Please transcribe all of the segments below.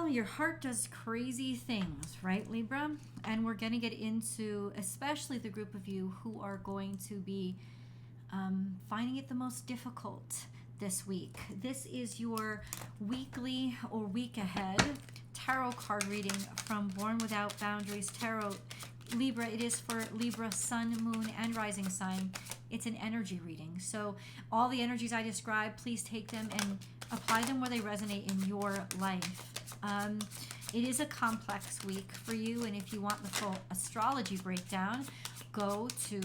Well, your heart does crazy things, right, Libra? And we're going to get into especially the group of you who are going to be finding it the most difficult this week. This is your weekly or week ahead tarot card reading from Born Without Boundaries Tarot. Libra, it is for Libra, sun, moon, and rising sign. It's an energy reading. So all the energies I described, please take them and apply them where they resonate in your life. It is a complex week for you, and if you want the full astrology breakdown, go to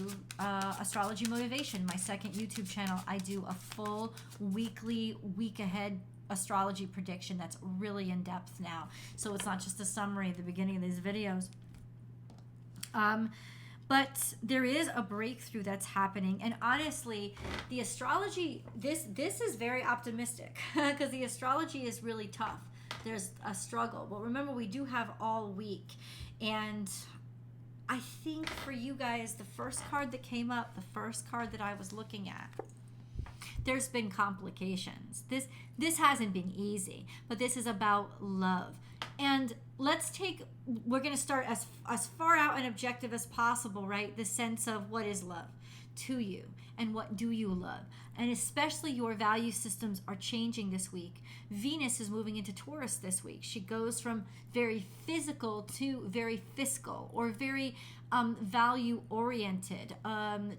Astrology Motivation, my second YouTube channel. I do a full weekly, week ahead astrology prediction that's really in depth now. So it's not just a summary at the beginning of these videos. But there is a breakthrough that's happening, and honestly, the astrology, this is very optimistic because the astrology is really tough. There's a struggle, but remember, we do have all week, and I think for you guys, the first card that came up, the first card that I was looking at, there's been complications. This hasn't been easy, but this is about love. And we're going to start as far out and objective as possible, right? The sense of what is love to you and what do you love? And especially your value systems are changing this week. Venus is moving into Taurus this week. She goes from very physical to very fiscal, or very value-oriented,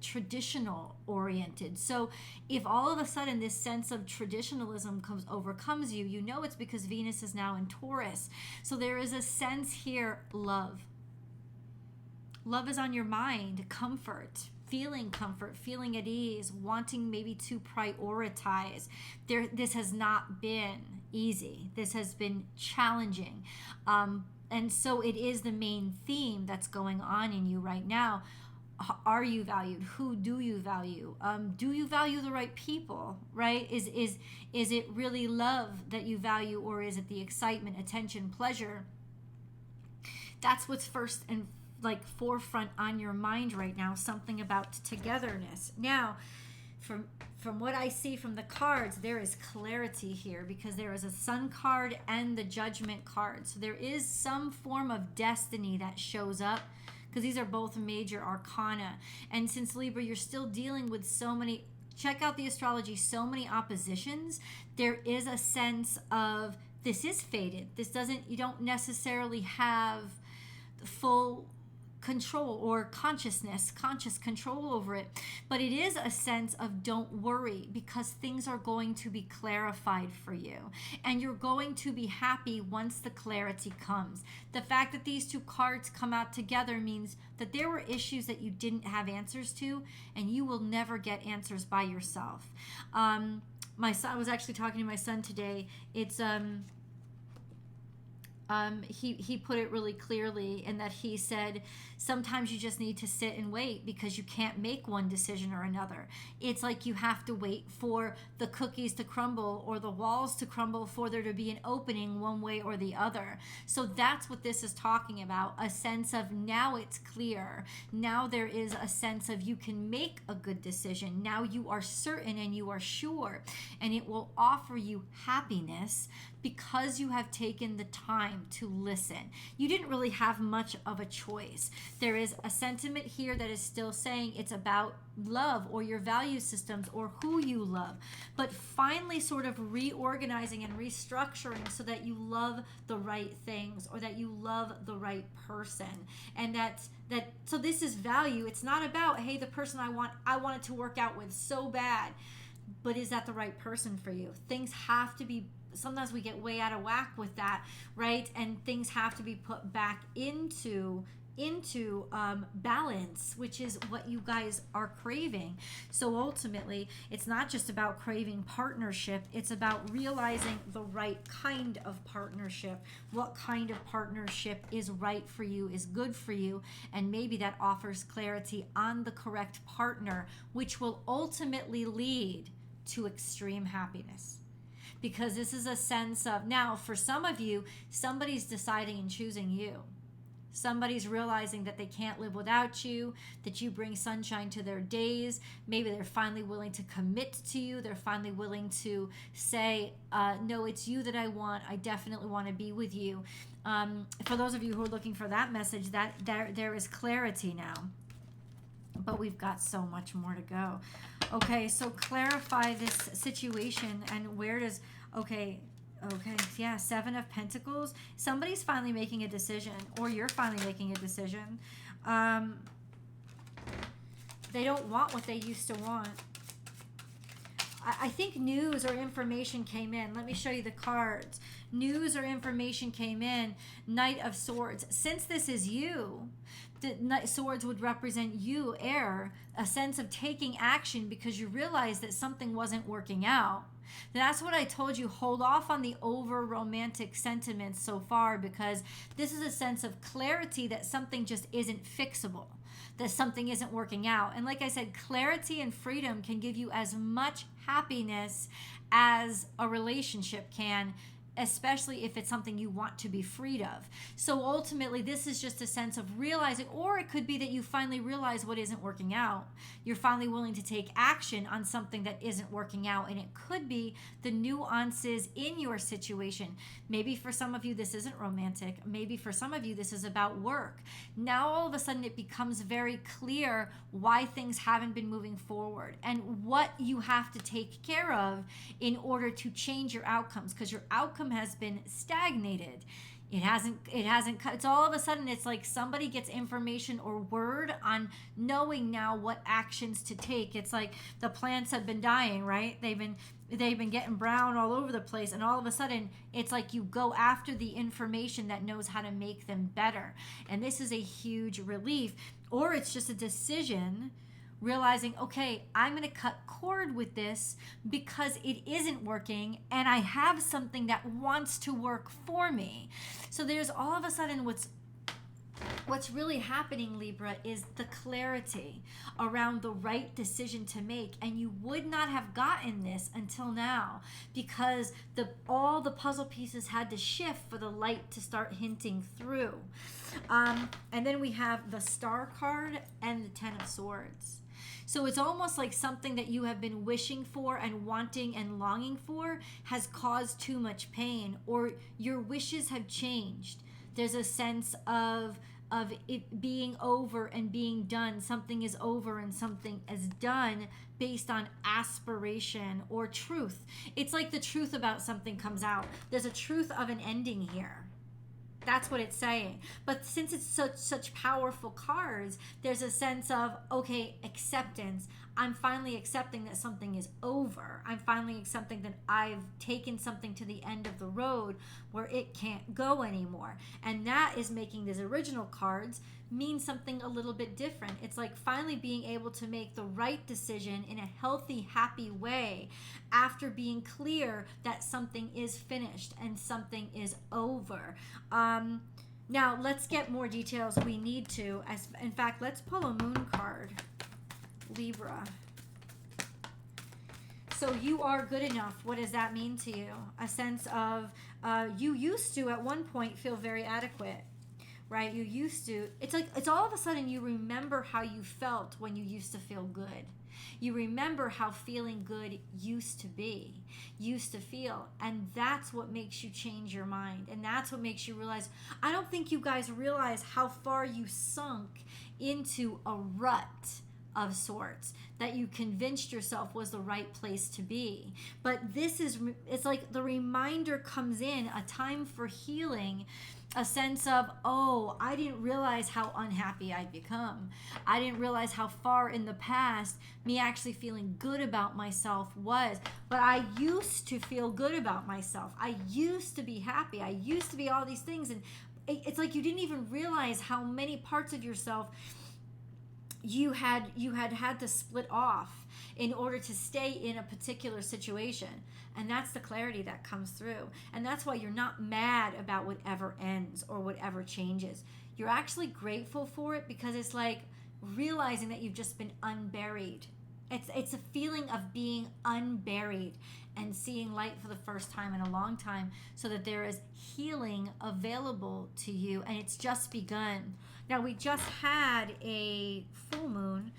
traditional-oriented. So if all of a sudden this sense of traditionalism overcomes you, you know it's because Venus is now in Taurus. So there is a sense here, love. Love is on your mind, comfort, feeling at ease, wanting maybe to prioritize. This has not been easy. This has been challenging. And so it is the main theme that's going on in you right now. Are you valued? Who do you value? Do you value the right people, right? Is it really love that you value, or is it the excitement, attention, pleasure? That's what's first and forefront on your mind right now, something about togetherness. Now, from what I see from the cards, there is clarity here because there is a Sun card and the Judgment card. So there is some form of destiny that shows up because these are both major arcana. And since Libra, you're still dealing with so many, check out the astrology, so many oppositions, there is a sense of this is fated. You don't necessarily have full control or conscious control over it, but it is a sense of don't worry, because things are going to be clarified for you and you're going to be happy once the clarity comes. The fact that these two cards come out together means that there were issues that you didn't have answers to, and you will never get answers by yourself. My son, I was actually talking to my son today. It's he put it really clearly in that he said, sometimes you just need to sit and wait because you can't make one decision or another. It's like you have to wait for the cookies to crumble or the walls to crumble for there to be an opening one way or the other. So that's what this is talking about, a sense of now it's clear. Now there is a sense of you can make a good decision. Now you are certain and you are sure, and it will offer you happiness because you have taken the time to listen. You didn't really have much of a choice. There is a sentiment here that is still saying it's about love or your value systems or who you love, but finally sort of reorganizing and restructuring so that you love the right things or that you love the right person. And so this is value. It's not about, hey, the person I wanted to work out with so bad, but is that the right person for you? Things have to be, sometimes we get way out of whack with that, right? And things have to be put back into balance, which is what you guys are craving. So ultimately, it's not just about craving partnership, it's about realizing the right kind of partnership. What kind of partnership is right for you, is good for you, and maybe that offers clarity on the correct partner, which will ultimately lead to extreme happiness. Because this is a sense of, now for some of you, somebody's deciding and choosing you. Somebody's realizing that they can't live without you, that you bring sunshine to their days. Maybe they're finally willing to commit to you. They're finally willing to say, no, it's you that I want. I definitely want to be with you. For those of you who are looking for that message, that there is clarity now. But we've got so much more to go. Okay, so clarify this situation, and where does, okay, yeah, Seven of Pentacles. Somebody's finally making a decision, or you're finally making a decision. They don't want what they used to want. I think news or information came in. Let me show you the cards. News or information came in. Knight of Swords. Since this is you, the Knight of Swords would represent you, air, a sense of taking action because you realized that something wasn't working out. That's what I told you. Hold off on the over romantic sentiments so far, because this is a sense of clarity that something just isn't fixable, that something isn't working out. And like I said, clarity and freedom can give you as much happiness as a relationship can, especially if it's something you want to be freed of. So ultimately, this is just a sense of realizing, or it could be that you finally realize what isn't working out. You're finally willing to take action on something that isn't working out. And it could be the nuances in your situation. Maybe for some of you, this isn't romantic. Maybe for some of you, this is about work. Now, all of a sudden, it becomes very clear why things haven't been moving forward and what you have to take care of in order to change your outcomes, because your outcome has been stagnated. It's all of a sudden, it's like somebody gets information or word on knowing now what actions to take. It's like the plants have been dying, right? They've been getting brown all over the place, and all of a sudden it's like you go after the information that knows how to make them better. And this is a huge relief. Or it's just a decision, realizing, okay, I'm going to cut cord with this because it isn't working, and I have something that wants to work for me. So there's all of a sudden what's really happening, Libra, is the clarity around the right decision to make. And you would not have gotten this until now, because all the puzzle pieces had to shift for the light to start hinting through. And then we have the Star card and the Ten of Swords. So it's almost like something that you have been wishing for and wanting and longing for has caused too much pain, or your wishes have changed. There's a sense of it being over and being done. Something is over and something is done based on aspiration or truth. It's like the truth about something comes out. There's a truth of an ending here. That's what it's saying. But since it's such powerful cards, there's a sense of, okay, acceptance. I'm finally accepting that something is over. I'm finally accepting that I've taken something to the end of the road where it can't go anymore. And that is making these original cards mean something a little bit different. It's like finally being able to make the right decision in a healthy, happy way after being clear that something is finished and something is over. Now, let's get more details. We need to. In fact, let's pull a moon card. Libra. So you are good enough. What does that mean to you? A sense of you used to at one point feel very adequate, right? You used to. It's like it's all of a sudden you remember how you felt when you used to feel good. You remember how feeling good used to be, used to feel. And that's what makes you change your mind. And that's what makes you realize, I don't think you guys realize how far you sunk into a rut of sorts that you convinced yourself was the right place to be. But it's like the reminder comes in, a time for healing, a sense of, oh, I didn't realize how unhappy I'd become. I didn't realize how far in the past me actually feeling good about myself was. But I used to feel good about myself. I used to be happy. I used to be all these things. And it's like you didn't even realize how many parts of yourself you had to split off in order to stay in a particular situation. And that's the clarity that comes through. And that's why you're not mad about whatever ends or whatever changes. You're actually grateful for it, because it's like realizing that you've just been unburied It's a feeling of being unburied and seeing light for the first time in a long time, so that there is healing available to you, and it's just begun. Now, we just had a full moon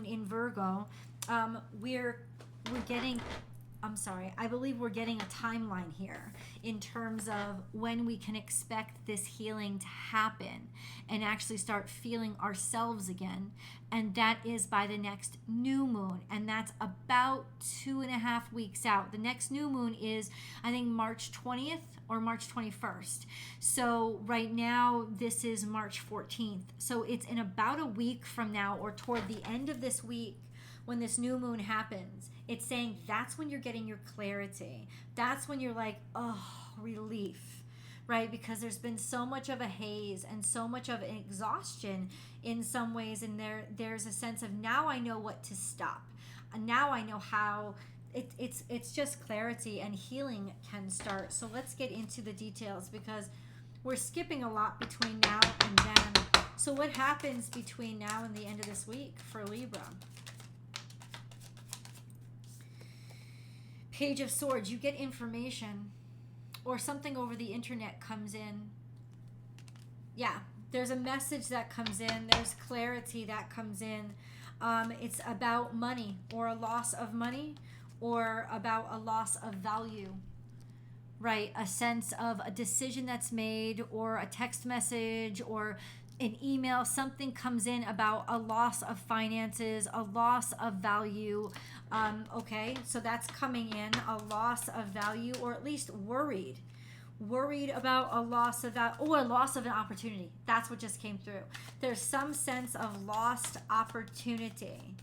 in Virgo. We're getting, I believe we're getting a timeline here in terms of when we can expect this healing to happen and actually start feeling ourselves again. And that is by the next new moon. And that's about 2.5 weeks out. The next new moon is, I think, March 20th or March 21st. So right now, this is March 14th. So it's in about a week from now, or toward the end of this week, when this new moon happens. It's saying that's when you're getting your clarity. That's when you're like, oh, relief, right? Because there's been so much of a haze and so much of an exhaustion in some ways. And there's a sense of, now I know what to stop. And now I know how. It's just clarity, and healing can start. So let's get into the details, because we're skipping a lot between now and then. So what happens between now and the end of this week for Libra? Page of Swords, you get information, or something over the internet comes in. Yeah, there's a message that comes in. There's clarity that comes in. It's about money, or a loss of money, or about a loss of value, right? A sense of a decision that's made, or a text message, or an email. Something comes in about a loss of finances, a loss of value. Okay, so that's coming in, a loss of value, or at least worried about a loss of that, or a loss of an opportunity. That's what just came through. There's some sense of lost opportunity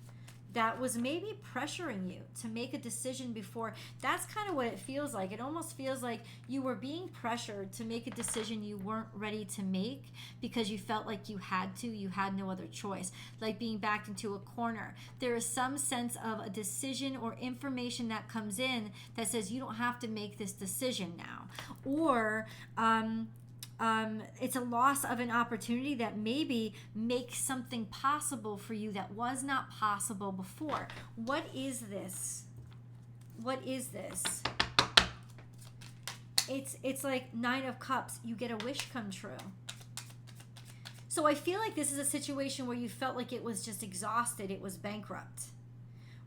that was maybe pressuring you to make a decision before. That's kind of what it feels like. It almost feels like you were being pressured to make a decision you weren't ready to make because you felt like you had no other choice, like being backed into a corner. There is some sense of a decision or information that comes in that says you don't have to make this decision now. Or it's a loss of an opportunity that maybe makes something possible for you that was not possible before. What is this? What is this? It's like 9 of Cups. You get a wish come true. So I feel like this is a situation where you felt like it was just exhausted. It was bankrupt,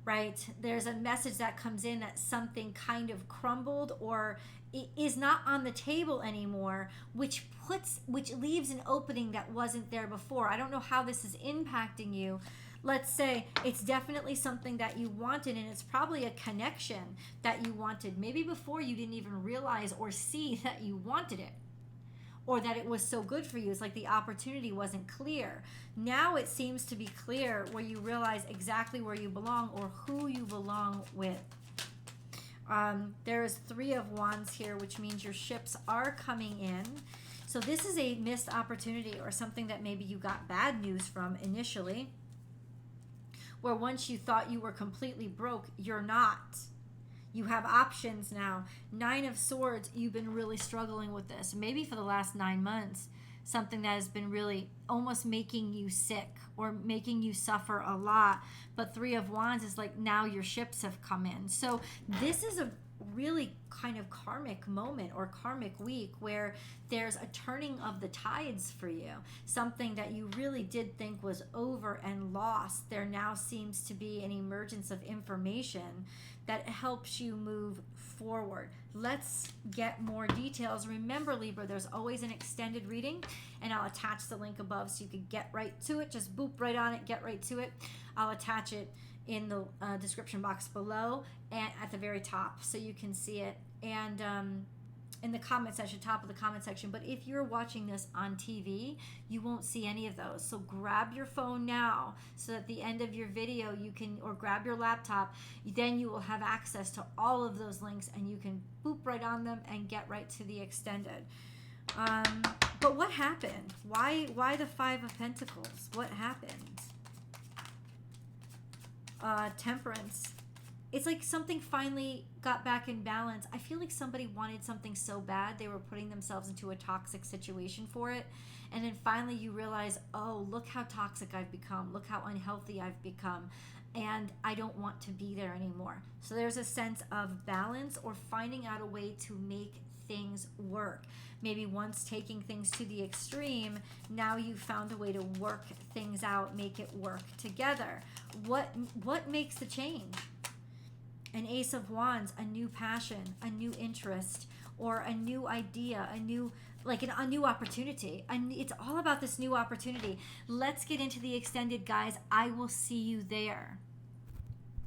right? There's a message that comes in that something kind of crumbled, or it is not on the table anymore, which leaves an opening that wasn't there before. I don't know how this is impacting you. Let's say it's definitely something that you wanted, and it's probably a connection that you wanted. Maybe before you didn't even realize or see that you wanted it, or that it was so good for you. It's like the opportunity wasn't clear. Now it seems to be clear, where you realize exactly where you belong or who you belong with. There is 3 of Wands here, which means your ships are coming in. So this is a missed opportunity, or something that maybe you got bad news from initially, where once you thought you were completely broke, you're not. You have options now. 9 of Swords, you've been really struggling with this. Maybe for the last 9 months, something that has been really almost making you sick or making you suffer a lot. But 3 of Wands is like, now your ships have come in. So this is a really kind of karmic moment or karmic week where there's a turning of the tides for you. Something that you really did think was over and lost, there now seems to be an emergence of information that helps you move forward. Let's get more details. Remember, Libra, there's always an extended reading, and I'll attach the link above so you can get right to it. Just boop right on it, get right to it. I'll attach it in the description box below and at the very top so you can see it, and in the comment section, top of the comment section. But if you're watching this on TV, you won't see any of those. So grab your phone now, so at the end of your video you can, or grab your laptop, then you will have access to all of those links, and you can boop right on them and get right to the extended. But what happened? Why the 5 of Pentacles? What happened? Temperance. It's like something finally got back in balance. I feel like somebody wanted something so bad, they were putting themselves into a toxic situation for it. And then finally you realize, oh, look how toxic I've become. Look how unhealthy I've become. and I don't want to be there anymore. So there's a sense of balance or finding out a way to make things work. Maybe once taking things to the extreme, now you've found a way to work things out, make it work together. What makes the change? An Ace of Wands, a new passion, a new interest, or a new idea, a new opportunity. And it's all about this new opportunity. Let's get into the extended, guys. I will see you there.